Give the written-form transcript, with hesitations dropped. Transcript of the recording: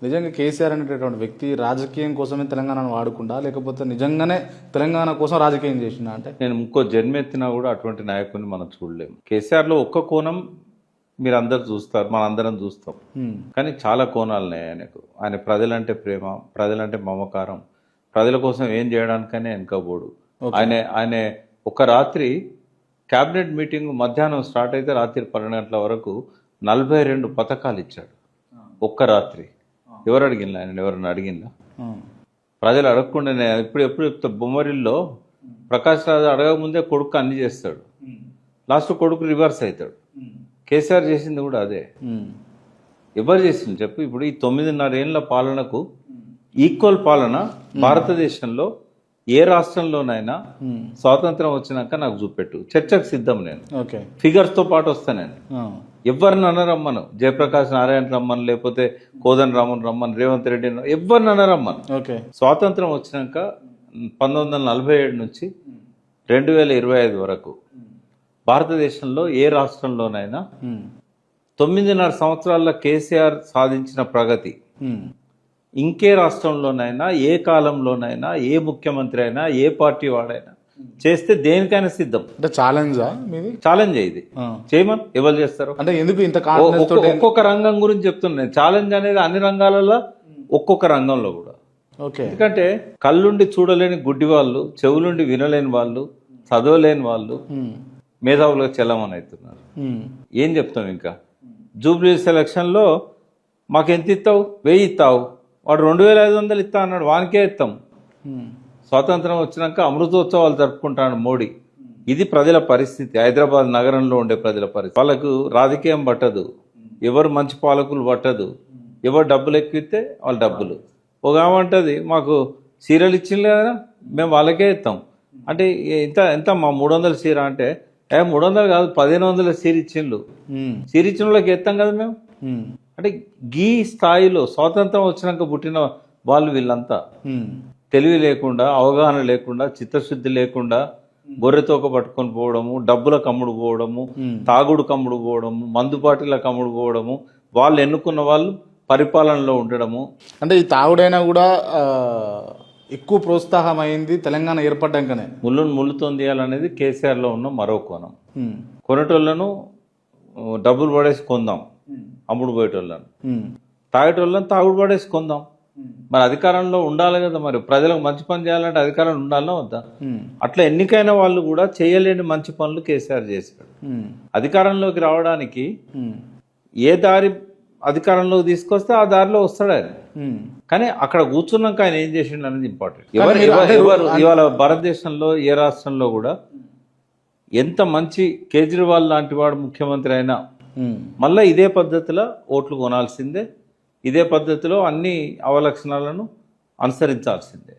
నిజంగా కేసీఆర్ అనేటటువంటి వ్యక్తి రాజకీయం కోసమే తెలంగాణను వాడుకుండా లేకపోతే నిజంగానే తెలంగాణ కోసం రాజకీయం చేసిందా అంటే? నేను ఇంకో జన్మెత్తినా కూడా అటువంటి నాయకుడిని మనం చూడలేము. కేసీఆర్లో ఒక్క కోణం మీరు అందరు చూస్తారు, మనందరం చూస్తాం, కానీ చాలా కోణాలు ఉన్నాయి ఆయనకు. ఆయన ప్రజలంటే ప్రేమ, ప్రజలంటే మమకారం, ప్రజల కోసం ఏం చేయడానికనే వెనకబోడు. ఆయన ఒక రాత్రి క్యాబినెట్ మీటింగ్ మధ్యాహ్నం స్టార్ట్ అయితే రాత్రి 12 గంటల వరకు 42 పథకాలు ఇచ్చాడు ఒక్క రాత్రి. ఎవరు అడిగినా ఆయన? ఎవరన్నా అడిగిందా? ప్రజలు అడగకుండా ఎప్పుడు చెప్తా, బొమ్మరిల్లో ప్రకాష్ రాజు అడగకముందే కొడుకు అన్ని చేస్తాడు, లాస్ట్ కొడుకు రివర్స్ అవుతాడు. కేసీఆర్ చేసింది కూడా అదే. ఎవరు చేసింది చెప్పు? ఇప్పుడు ఈ 9.5 ఏళ్ల పాలనకు ఈక్వల్ పాలన భారతదేశంలో ఏ రాష్ట్రంలోనైనా స్వాతంత్రం వచ్చినాక నాకు చూపెట్టు, చర్చకు సిద్ధం. నేను ఫిగర్స్ తో పాటు వస్తా. నేను ఎవరిని అనరమ్మను, జయప్రకాష్ నారాయణ రమ్మను, లేకపోతే కోదన్ రామన్ రమ్మను, రేవంత్ రెడ్డి ఎవరిని అనరమ్మను. స్వాతంత్రం వచ్చినాక 1947 నుంచి 2025 వరకు భారతదేశంలో ఏ రాష్ట్రంలోనైనా 9.5 సంవత్సరాల కేసీఆర్ సాధించిన ప్రగతి ఇంకే రాష్ట్రంలోనైనా ఏ కాలంలోనైనా ఏ ముఖ్యమంత్రి అయినా ఏ పార్టీ వాడైనా చేస్తే దేనికైనా సిద్ధం. అంటే ఛాలెంజా మీది? ఛాలెంజ్ ఇది చేయమని ఎవరు చేస్తారు అంటే? ఎందుకు ఇంత ఒక్కొక్క రంగం గురించి చెప్తున్నాను. ఛాలెంజ్ అనేది అన్ని రంగాలలో, ఒక్కొక్క రంగంలో కూడా. ఎందుకంటే కళ్ళుండి చూడలేని గుడ్డి వాళ్ళు, చెవులుండి వినలేని వాళ్ళు, చదవలేని వాళ్ళు మేధావులుగా చెల్లమని అవుతున్నారు. ఏం చెప్తాం ఇంకా? జూబ్లీ సెలక్షన్లో మాకు ఎంత ఇస్తావు? 1000 ఇస్తావు, వాడు 2500 ఇస్తా అన్నాడు, వానికే ఇస్తాం. స్వాతంత్రం వచ్చినాక అమృతోత్సవాలు జరుపుకుంటాడు మోడీ. ఇది ప్రజల పరిస్థితి, హైదరాబాద్ నగరంలో ఉండే ప్రజల పరిస్థితి. వాళ్ళకు రాజకీయం పట్టదు, ఎవరు మంచి పాలకులు పట్టదు, ఎవరు డబ్బులు ఎక్కువిస్తే వాళ్ళ డబ్బులు. ఒక ఏమంటుంది, మాకు చీరలు ఇచ్చింది కదా మేము వాళ్ళకే ఇస్తాం అంటే ఎంత మా 300 చీర అంటే 300 కాదు 1500 చీర ఇచ్చిండ్రు. చీర ఇచ్చిన వాళ్ళకి ఎత్తాం కదా మేము. అంటే ఈ స్థాయిలో స్వాతంత్రం వచ్చినాక పుట్టిన వాళ్ళు వీళ్ళంతా తెలివి లేకుండా, అవగాహన లేకుండా, చిత్తశుద్ధి లేకుండా గొర్రెతోక పట్టుకొని పోవడము, డబ్బుల కమ్ముడు పోవడము, తాగుడు కమ్ముడు పోవడము, మందుబాటిల కమ్ముడు పోవడము, వాళ్ళు ఎన్నుకున్న వాళ్ళు పరిపాలనలో ఉండడము. అంటే ఈ తాగుడైనా కూడా ఎక్కువ ప్రోత్సాహం అయింది తెలంగాణ ఏర్పడ్డాకనే. ముళ్ళుతో తీయాలనేది కేసీఆర్లో ఉన్న మరో కోణం. కొనేటోళ్లను డబ్బులు పడేసి కొందాం, అమ్ముడు పోయేటోళ్ళను, తాగేటోళ్ళని తాగుడు పడేసి కొందాం. మరి అధికారంలో ఉండాలి కదా, మరి ప్రజలకు మంచి పని చేయాలంటే అధికారంలో ఉండాలన్నా వద్దా? అట్లా ఎన్నికైన వాళ్ళు కూడా చేయలేని మంచి పనులు కేసీఆర్ చేశాడు. అధికారంలోకి రావడానికి ఏ దారి అధికారంలోకి తీసుకొస్తే ఆ దారిలో వస్తాడు ఆయన. కానీ అక్కడ కూర్చున్నాక ఆయన ఏం చేసిండు అనేది ఇంపార్టెంట్. ఇవాళ భారతదేశంలో ఏ రాష్ట్రంలో కూడా ఎంత మంచి కేజ్రీవాల్ లాంటి వాడు ముఖ్యమంత్రి అయినా మళ్ళీ ఇదే పద్ధతిలో ఓట్లు కొనాల్సిందే, ఇదే పద్ధతిలో అన్ని అవలక్షణాలను అనుసరించాల్సిందే.